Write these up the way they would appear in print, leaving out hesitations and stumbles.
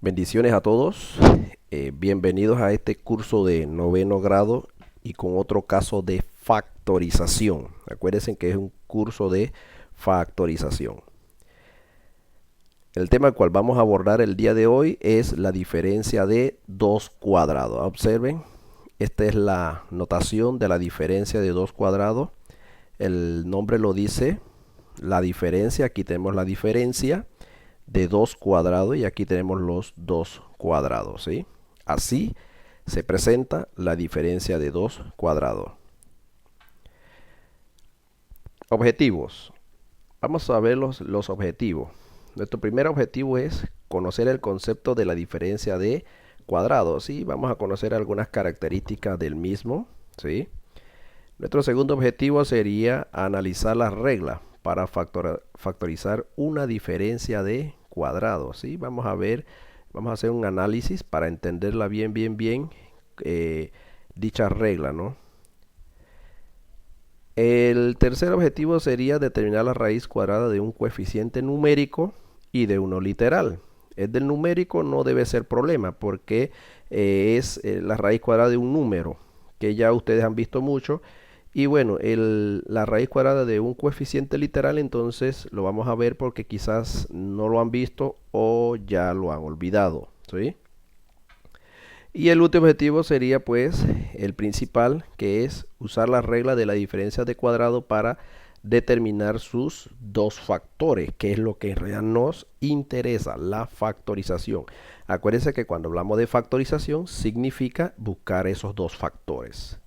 Bendiciones a todos. Bienvenidos a este curso de noveno grado y con otro caso de factorización. Acuérdense que es un curso de factorización. El tema al cual vamos a abordar el día de hoy es la diferencia de dos cuadrados. Observen, esta es la notación de la diferencia de dos cuadrados. El nombre lo dice, la diferencia. Aquí tenemos la diferencia de 2 cuadrados y aquí tenemos los 2 cuadrados, ¿sí? Así se presenta la diferencia de 2 cuadrados. Objetivos. Vamos a ver los objetivos. Nuestro primer objetivo es conocer el concepto de la diferencia de cuadrados, ¿sí? Vamos a conocer algunas características del mismo, ¿sí? Nuestro segundo objetivo sería analizar las reglas para factorizar una diferencia de cuadrados, ¿sí? Vamos a hacer un análisis para entenderla bien, dicha regla, ¿no? El tercer objetivo sería determinar la raíz cuadrada de un coeficiente numérico y de uno literal. El del numérico no debe ser problema porque es la raíz cuadrada de un número que ya ustedes han visto mucho. Y bueno, la raíz cuadrada de un coeficiente literal, entonces lo vamos a ver porque quizás no lo han visto o ya lo han olvidado, ¿sí? Y el último objetivo sería pues el principal, que es usar la regla de la diferencia de cuadrado para determinar sus dos factores, que es lo que en realidad nos interesa, la factorización. Acuérdense que cuando hablamos de factorización significa buscar esos dos factores.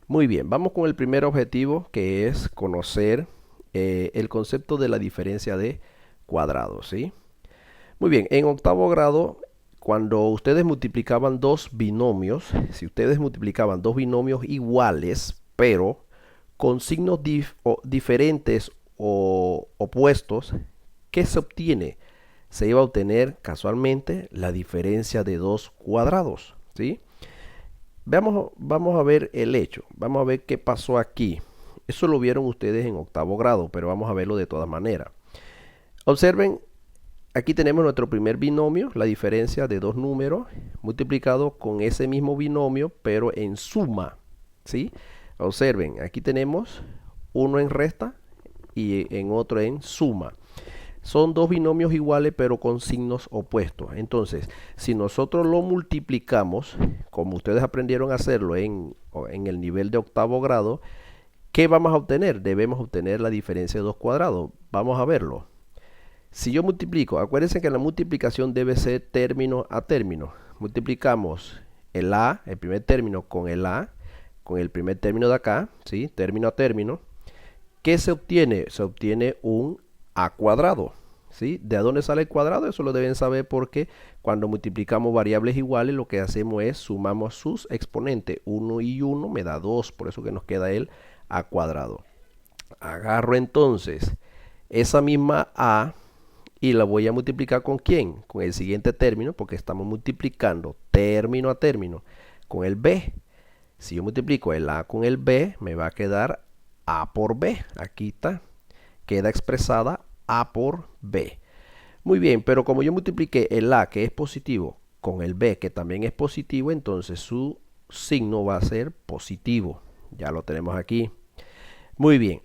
Muy bien, vamos con el primer objetivo, que es conocer el concepto de la diferencia de cuadrados, ¿sí? Muy bien, en octavo grado, cuando ustedes multiplicaban dos binomios, si ustedes multiplicaban dos binomios iguales, pero con signos diferentes o opuestos, ¿qué se obtiene? Se iba a obtener casualmente la diferencia de dos cuadrados, ¿sí? Vamos a ver el hecho, vamos a ver qué pasó aquí. Eso lo vieron ustedes en octavo grado, pero vamos a verlo de todas maneras. Observen, aquí tenemos nuestro primer binomio, la diferencia de dos números multiplicado con ese mismo binomio, pero en suma, ¿sí? Observen, aquí tenemos uno en resta y en otro en suma. Son dos binomios iguales pero con signos opuestos. Entonces, si nosotros lo multiplicamos, como ustedes aprendieron a hacerlo en el nivel de octavo grado, ¿qué vamos a obtener? Debemos obtener la diferencia de dos cuadrados. Vamos a verlo. Si yo multiplico, acuérdense que la multiplicación debe ser término a término. Multiplicamos el A, el primer término con el A, con el primer término de acá, ¿sí? Término a término. ¿Qué se obtiene? Se obtiene un A cuadrado, ¿sí? ¿De dónde sale el cuadrado? Eso lo deben saber porque cuando multiplicamos variables iguales lo que hacemos es sumamos sus exponentes. 1 y 1 me da 2, por eso que nos queda el A cuadrado. Agarro entonces esa misma A y la voy a multiplicar ¿con quién? Con el siguiente término, porque estamos multiplicando término a término con el B. Si yo multiplico el A con el B, me va a quedar A por B. Aquí está. Queda expresada A por B. Muy bien, pero como yo multipliqué el A, que es positivo, con el B, que también es positivo, entonces su signo va a ser positivo. Ya lo tenemos aquí. Muy bien.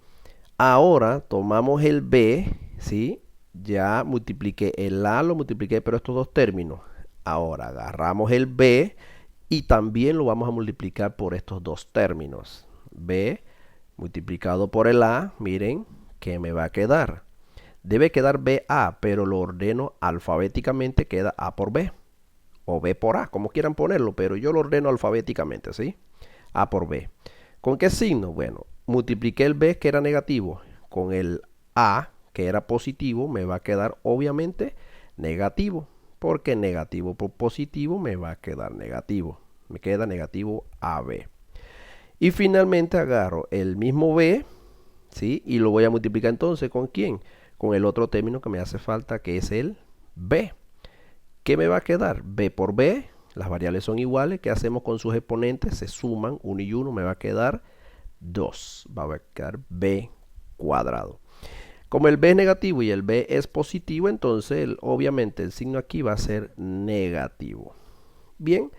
Ahora tomamos el B, ¿sí? Ya multipliqué el A, lo multipliqué, pero estos dos términos. Ahora agarramos el B y también lo vamos a multiplicar por estos dos términos. B multiplicado por el A, miren, ¿qué me va a quedar? Debe quedar BA, pero lo ordeno alfabéticamente, queda A por B. O B por A, como quieran ponerlo, pero yo lo ordeno alfabéticamente, ¿sí? A por B. ¿Con qué signo? Bueno, multipliqué el B, que era negativo, con el A, que era positivo, me va a quedar obviamente negativo. Porque negativo por positivo me va a quedar negativo. Me queda negativo AB. Y finalmente agarro el mismo B, ¿sí? Y lo voy a multiplicar entonces ¿con quién? Con el otro término que me hace falta, que es el B. ¿Qué me va a quedar? B por B. Las variables son iguales. ¿Qué hacemos con sus exponentes? Se suman 1 y 1. Me va a quedar 2. Va a quedar B cuadrado. Como el b es negativo y el b es positivo, entonces obviamente el signo aquí va a ser negativo. Bien,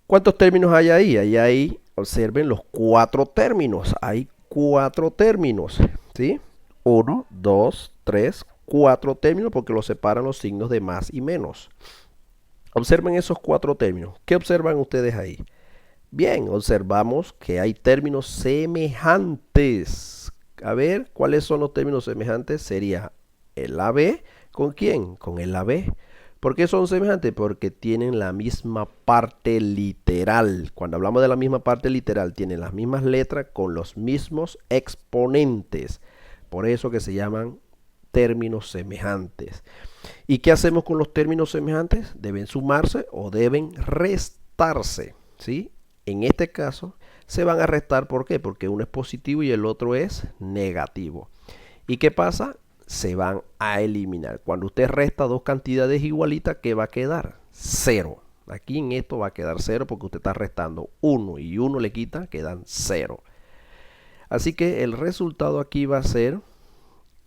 ¿cuántos términos hay ahí? Ahí hay, observen los 4 términos. Hay 4 términos, ¿sí? 1, 2, 3, 4 términos porque los separan los signos de más y menos. Observen esos 4 términos. ¿Qué observan ustedes ahí? Bien, observamos que hay términos semejantes. A ver, ¿cuáles son los términos semejantes? Sería el AB. ¿Con quién? Con el AB. ¿Por qué son semejantes? Porque tienen la misma parte literal. Cuando hablamos de la misma parte literal, tienen las mismas letras con los mismos exponentes. Por eso que se llaman términos semejantes. ¿Y qué hacemos con los términos semejantes? Deben sumarse o deben restarse, ¿sí? En este caso se van a restar, ¿por qué? Porque uno es positivo y el otro es negativo. ¿Y qué pasa? Se van a eliminar. Cuando usted resta dos cantidades igualitas, ¿qué va a quedar? 0. Aquí en esto va a quedar 0 porque usted está restando 1 y 1 le quita, quedan 0. Así que el resultado aquí va a ser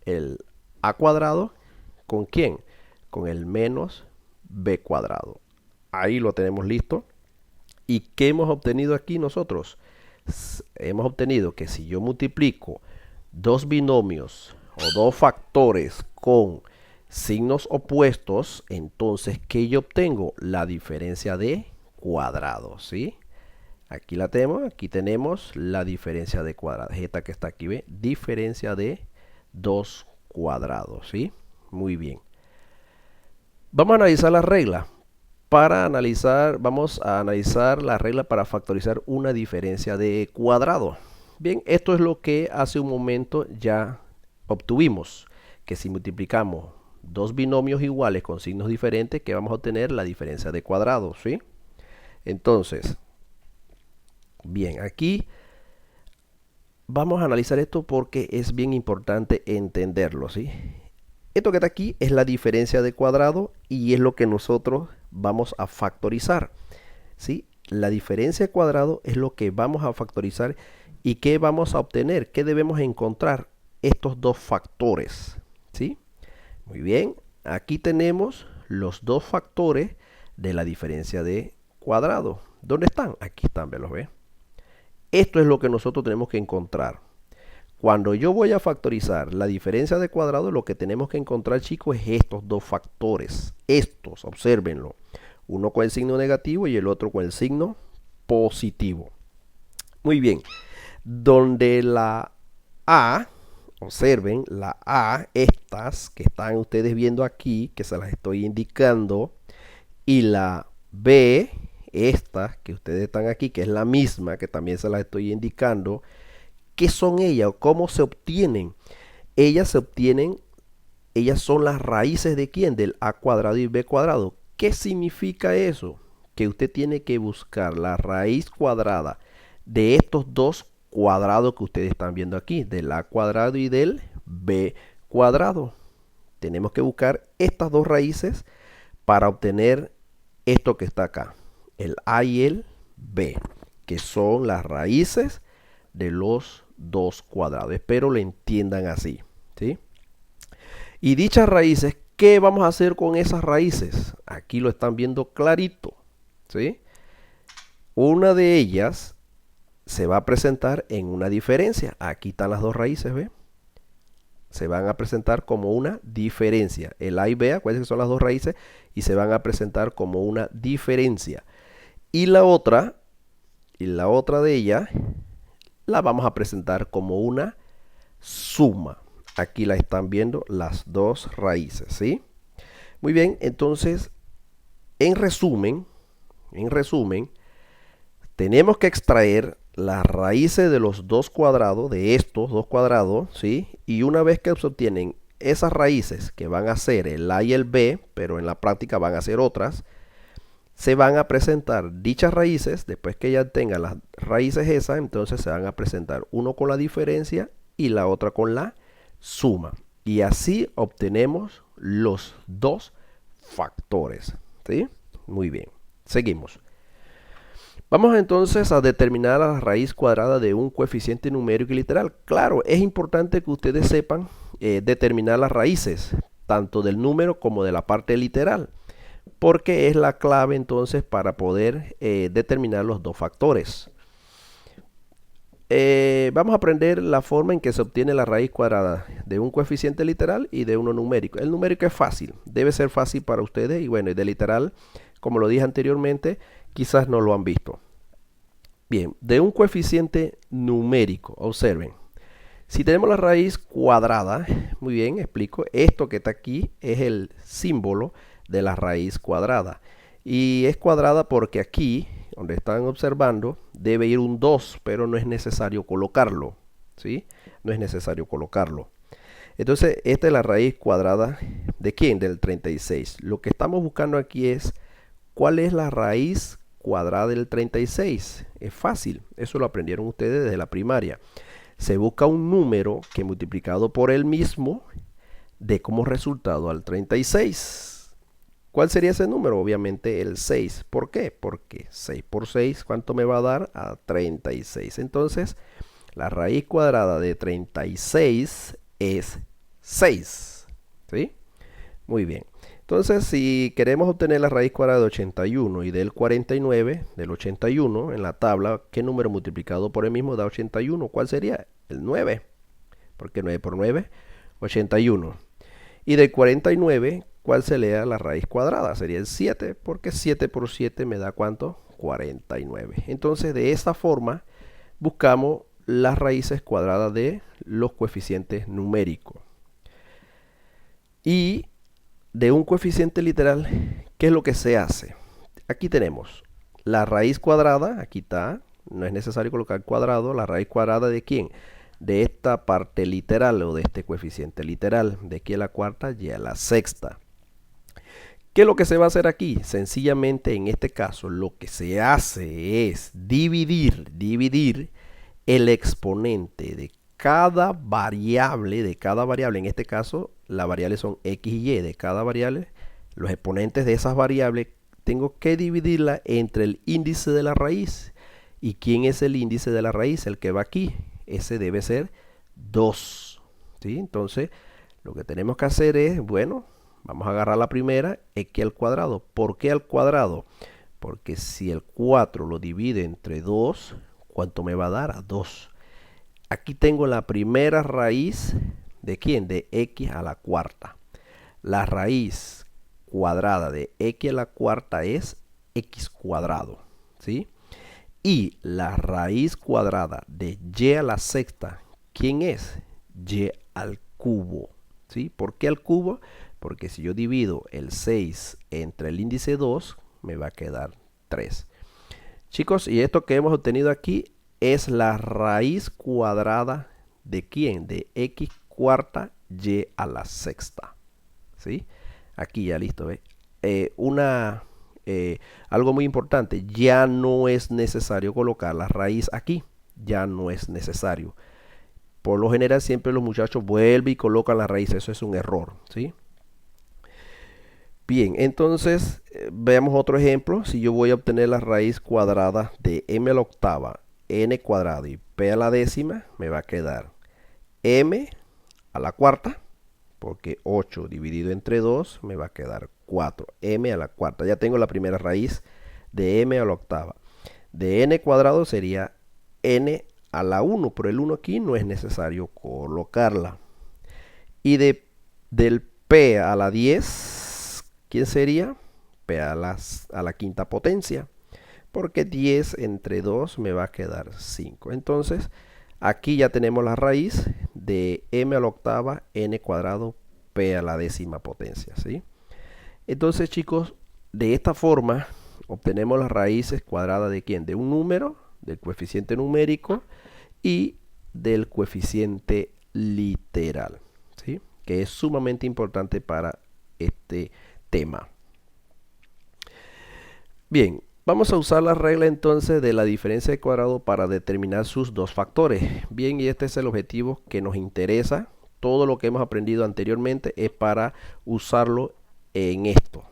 el a cuadrado. ¿Con quién? Con el menos b cuadrado. Ahí lo tenemos listo. ¿Y qué hemos obtenido aquí nosotros? Hemos obtenido que si yo multiplico dos binomios o dos factores con signos opuestos, entonces, ¿qué yo obtengo? La diferencia de cuadrados, ¿sí? Aquí la tenemos, aquí tenemos la diferencia de cuadrados. Esta que está aquí, ¿ve? Diferencia de 2 cuadrados, ¿sí? Muy bien. Vamos a analizar la regla. Vamos a analizar la regla para factorizar una diferencia de cuadrado. Bien, esto es lo que hace un momento ya obtuvimos, que si multiplicamos dos binomios iguales con signos diferentes, que vamos a obtener la diferencia de cuadrados, ¿sí? Entonces, bien, aquí vamos a analizar esto porque es bien importante entenderlo, ¿sí? Esto que está aquí es la diferencia de cuadrado y es lo que nosotros vamos a factorizar, ¿sí? La diferencia de cuadrado es lo que vamos a factorizar y ¿qué vamos a obtener? ¿Qué debemos encontrar? Estos dos factores, ¿sí? Muy bien, aquí tenemos los dos factores de la diferencia de cuadrado. ¿Dónde están? Aquí están, ¿los ve? Esto es lo que nosotros tenemos que encontrar. Cuando yo voy a factorizar la diferencia de cuadrado, lo que tenemos que encontrar, chicos, es estos dos factores. Estos, obsérvenlo. Uno con el signo negativo y el otro con el signo positivo. Muy bien. Donde la A, observen, la A, estas que están ustedes viendo aquí, que se las estoy indicando, y la B, estas que ustedes están aquí, que es la misma, que también se las estoy indicando. ¿Qué son ellas o cómo se obtienen? Ellas son las raíces de ¿quién? Del a cuadrado y b cuadrado. ¿Qué significa eso? Que usted tiene que buscar la raíz cuadrada de estos dos cuadrados que ustedes están viendo aquí, del a cuadrado y del b cuadrado. Tenemos que buscar estas dos raíces para obtener esto que está acá, el a y el b, que son las raíces de los dos cuadrados. Espero lo entiendan así, ¿sí? Y dichas raíces, ¿qué vamos a hacer con esas raíces? Aquí lo están viendo clarito, ¿sí? Una de ellas se va a presentar en una diferencia. Aquí están las dos raíces, ¿ve? Se van a presentar como una diferencia. El a y b, acuérdense que son las dos raíces, y se van a presentar como una diferencia. Y la otra de ellas la vamos a presentar como una suma. Aquí la están viendo las dos raíces, ¿sí? Muy bien, entonces, en resumen, tenemos que extraer las raíces de los dos cuadrados, de estos dos cuadrados, ¿sí? Y una vez que se obtienen esas raíces, que van a ser el a y el b, pero en la práctica van a ser otras, se van a presentar dichas raíces. Después que ya tengan las raíces esas, entonces se van a presentar uno con la diferencia y la otra con la suma. Y así obtenemos los dos factores, ¿sí? Muy bien, seguimos. Vamos entonces a determinar la raíz cuadrada de un coeficiente numérico y literal. Claro, es importante que ustedes sepan determinar las raíces, tanto del número como de la parte literal, porque es la clave entonces para poder determinar los dos factores. Vamos a aprender la forma en que se obtiene la raíz cuadrada de un coeficiente literal y de uno numérico. El numérico es fácil, debe ser fácil para ustedes, y bueno, y de literal, como lo dije anteriormente, quizás no lo han visto. Bien, de un coeficiente numérico, observen, si tenemos la raíz cuadrada, muy bien, explico, esto que está aquí es el símbolo de la raíz cuadrada, y es cuadrada porque aquí, donde están observando, debe ir un 2, pero no es necesario colocarlo, ¿sí? No es necesario colocarlo. Entonces, esta es la raíz cuadrada ¿de quién? Del 36. Lo que estamos buscando aquí es ¿cuál es la raíz cuadrada del 36? Es fácil, eso lo aprendieron ustedes desde la primaria. Se busca un número que multiplicado por el mismo dé como resultado al 36. ¿Cuál sería ese número? Obviamente el 6. ¿Por qué? Porque 6 por 6, ¿cuánto me va a dar? A 36. Entonces, la raíz cuadrada de 36 es 6. ¿Sí? Muy bien. Entonces, si queremos obtener la raíz cuadrada de 81 y del 49, del 81, en la tabla, ¿qué número multiplicado por el mismo da 81? ¿Cuál sería? El 9. Porque 9 por 9, 81. Y del 49, ¿cuál sería la raíz cuadrada? Sería el 7, porque 7 por 7 me da ¿cuánto? 49. Entonces, de esta forma, buscamos las raíces cuadradas de los coeficientes numéricos. Y de un coeficiente literal, ¿qué es lo que se hace? Aquí tenemos la raíz cuadrada, aquí está, no es necesario colocar cuadrado, la raíz cuadrada ¿de quién? De esta parte literal o de este coeficiente literal, de aquí a la cuarta y a la sexta. ¿Qué es lo que se va a hacer aquí? Sencillamente en este caso lo que se hace es dividir el exponente de cada variable, en este caso las variables son x y y, de cada variable, los exponentes de esas variables, tengo que dividirla entre el índice de la raíz. ¿Y quién es el índice de la raíz? El que va aquí. Ese debe ser 2. ¿Sí? Entonces, lo que tenemos que hacer es, bueno, vamos a agarrar la primera, x al cuadrado. ¿Por qué al cuadrado? Porque si el 4 lo divide entre 2, ¿cuánto me va a dar? A 2. Aquí tengo la primera raíz ¿de quién? De x a la cuarta. La raíz cuadrada de x a la cuarta es x cuadrado, ¿sí? Y la raíz cuadrada de y a la sexta, ¿quién es? Y al cubo, ¿sí? ¿Por qué al cubo? Porque si yo divido el 6 entre el índice 2, me va a quedar 3. Chicos, y esto que hemos obtenido aquí es la raíz cuadrada ¿de quién? De x cuarta y a la sexta, ¿sí? Aquí ya listo, ¿ves? Algo muy importante, ya no es necesario colocar la raíz aquí, ya no es necesario. Por lo general siempre los muchachos vuelven y colocan la raíz, eso es un error, ¿sí? Bien, entonces veamos otro ejemplo. Si yo voy a obtener la raíz cuadrada de m a la octava, n cuadrado y p a la décima, me va a quedar m a la cuarta, porque 8 dividido entre 2 me va a quedar 4, m a la cuarta. Ya tengo la primera raíz de m a la octava. De n cuadrado sería n a la 1, pero el 1 aquí no es necesario colocarla. Y del p a la 10, ¿quién sería? P a la quinta potencia, porque 10 entre 2 me va a quedar 5. Entonces, aquí ya tenemos la raíz de m a la octava, n cuadrado, p a la décima potencia, ¿sí? Entonces, chicos, de esta forma obtenemos las raíces cuadradas ¿de quién? De un número, del coeficiente numérico y del coeficiente literal, ¿sí? Que es sumamente importante para este tema. Bien, vamos a usar la regla entonces de la diferencia de cuadrado para determinar sus dos factores. Bien, y este es el objetivo que nos interesa. Todo lo que hemos aprendido anteriormente es para usarlo en esto,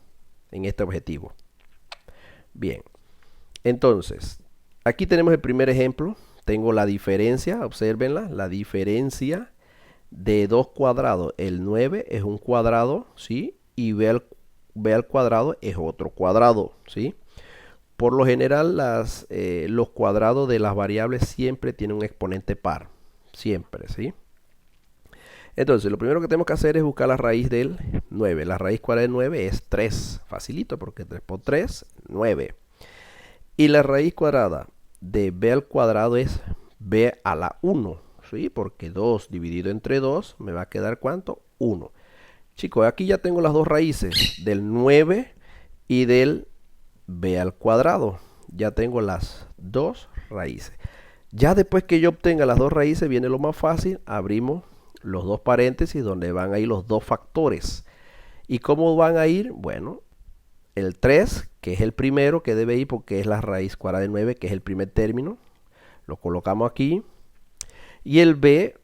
en este objetivo. Bien, entonces, aquí tenemos el primer ejemplo. Tengo la diferencia, obsérvenla, la diferencia de 2 cuadrados, el 9 es un cuadrado, ¿sí? Y b al cuadrado es otro cuadrado, ¿sí? Por lo general, los cuadrados de las variables siempre tienen un exponente par. Siempre, ¿sí? Entonces, lo primero que tenemos que hacer es buscar la raíz del 9. La raíz cuadrada del 9 es 3. Facilito, porque 3 por 3, 9. Y la raíz cuadrada de b al cuadrado es b a la 1. ¿Sí? Porque 2 dividido entre 2 me va a quedar ¿cuánto? 1. Chicos, aquí ya tengo las dos raíces del 9 y del b al cuadrado. Ya tengo las dos raíces. Ya después que yo obtenga las dos raíces viene lo más fácil. Abrimos los dos paréntesis donde van a ir los dos factores. ¿Y cómo van a ir? Bueno, el 3, que es el primero que debe ir porque es la raíz cuadrada de 9, que es el primer término, lo colocamos aquí. Y el b,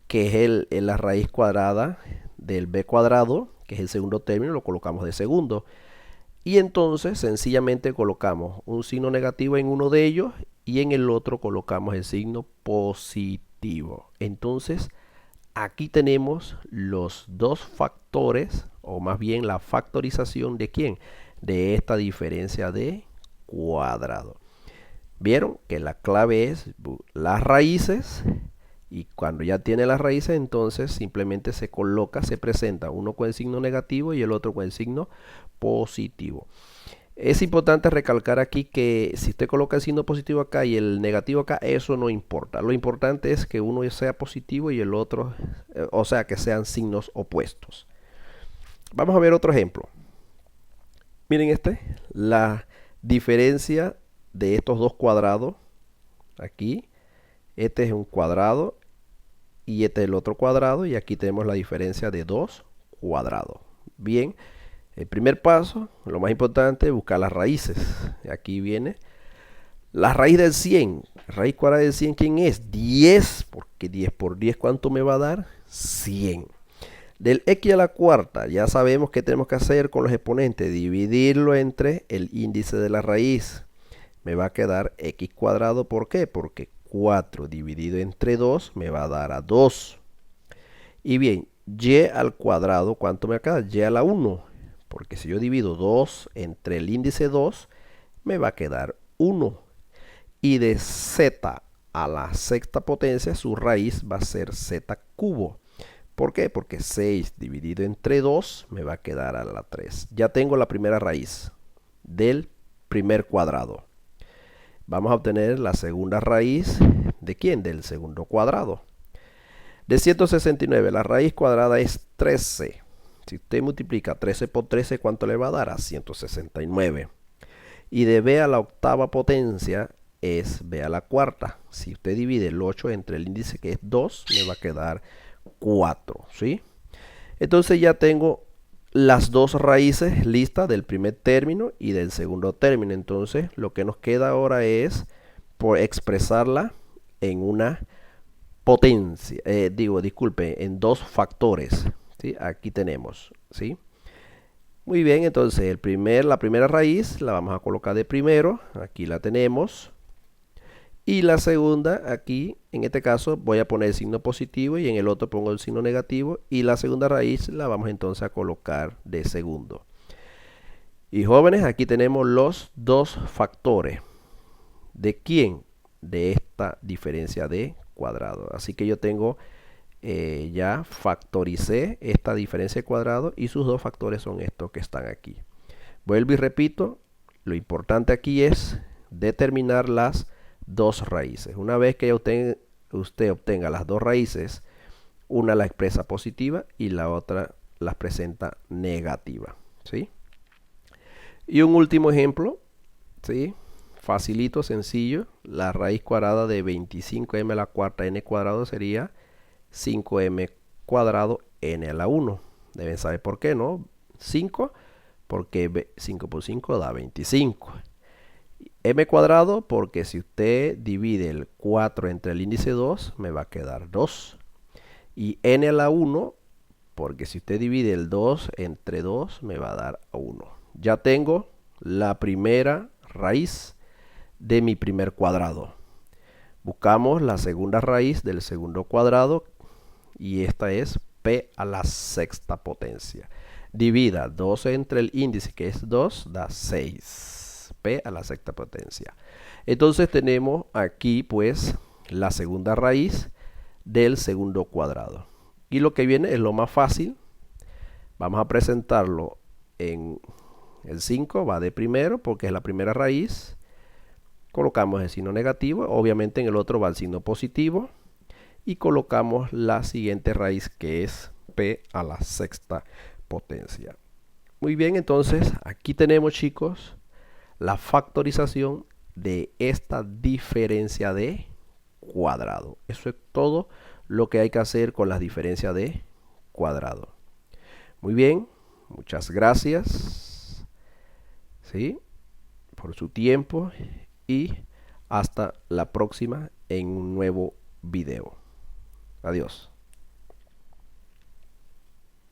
que es la raíz cuadrada del b cuadrado, que es el segundo término, lo colocamos de segundo. Y entonces sencillamente colocamos un signo negativo en uno de ellos y en el otro colocamos el signo positivo. Entonces aquí tenemos los dos factores, o más bien la factorización de ¿quién? De esta diferencia de cuadrado. Vieron que la clave es las raíces, y cuando ya tiene las raíces entonces simplemente se coloca, se presenta uno con el signo negativo y el otro con el signo positivo. Es importante recalcar aquí que si usted coloca el signo positivo acá y el negativo acá, eso no importa. Lo importante es que uno sea positivo y el otro, o sea, que sean signos opuestos. Vamos a ver otro ejemplo. Miren la diferencia de estos dos cuadrados. Aquí, este es un cuadrado y este es el otro cuadrado y aquí tenemos la diferencia de dos cuadrados. Bien. El primer paso, lo más importante, es buscar las raíces. Aquí viene la raíz del 100. Raíz cuadrada del 100, ¿quién es? 10, porque 10 por 10, ¿cuánto me va a dar? 100. Del x a la cuarta, ya sabemos qué tenemos que hacer con los exponentes. Dividirlo entre el índice de la raíz. Me va a quedar x cuadrado, ¿por qué? Porque 4 dividido entre 2 me va a dar a 2. Y bien, y al cuadrado, ¿cuánto me va a quedar? Y a la 1. Porque si yo divido 2 entre el índice 2, me va a quedar 1. Y de z a la sexta potencia, su raíz va a ser z cubo. ¿Por qué? Porque 6 dividido entre 2 me va a quedar a la 3. Ya tengo la primera raíz del primer cuadrado. Vamos a obtener la segunda raíz. ¿De quién? Del segundo cuadrado. De 169, la raíz cuadrada es 13. Si usted multiplica 13 por 13, ¿cuánto le va a dar? A 169. Y de b a la octava potencia es b a la cuarta. Si usted divide el 8 entre el índice que es 2, me va a quedar 4. ¿Sí? Entonces ya tengo las dos raíces listas del primer término y del segundo término. Entonces lo que nos queda ahora es por expresarla en una potencia. Disculpe, en dos factores. ¿Sí? Aquí tenemos, ¿sí? Muy bien, entonces la primera raíz la vamos a colocar de primero. Aquí la tenemos. Y la segunda, aquí, en este caso, voy a poner el signo positivo y en el otro pongo el signo negativo. Y la segunda raíz la vamos entonces a colocar de segundo. Y jóvenes, aquí tenemos los dos factores. ¿De quién? De esta diferencia de cuadrado. Así que yo tengo... ya factoricé esta diferencia de cuadrado y sus dos factores son estos que están aquí. Vuelvo y repito, lo importante aquí es determinar las dos raíces. Una vez que usted obtenga las dos raíces, una la expresa positiva y la otra la presenta negativa. ¿Sí? Y un último ejemplo, ¿sí? Facilito, sencillo. La raíz cuadrada de 25m a la cuarta n cuadrado sería 5m cuadrado n a la 1. Deben saber por qué, ¿no? 5, porque 5 por 5 da 25. M cuadrado, porque si usted divide el 4 entre el índice 2, me va a quedar 2. Y n a la 1, porque si usted divide el 2 entre 2, me va a dar 1. Ya tengo la primera raíz de mi primer cuadrado. Buscamos la segunda raíz del segundo cuadrado. y esta es p a la sexta potencia. Divida 12 entre el índice, que es 2, da 6. P a la sexta potencia. Entonces tenemos aquí pues la segunda raíz del segundo cuadrado. Y lo que viene es lo más fácil. Vamos a presentarlo en el 5, va de primero porque es la primera raíz. Colocamos el signo negativo, obviamente en el otro va el signo positivo. Y colocamos la siguiente raíz, que es p a la sexta potencia. Muy bien, entonces aquí tenemos, chicos, la factorización de esta diferencia de cuadrado. Eso es todo lo que hay que hacer con las diferencias de cuadrado. Muy bien, muchas gracias, ¿sí?, por su tiempo y hasta la próxima en un nuevo video. Adiós.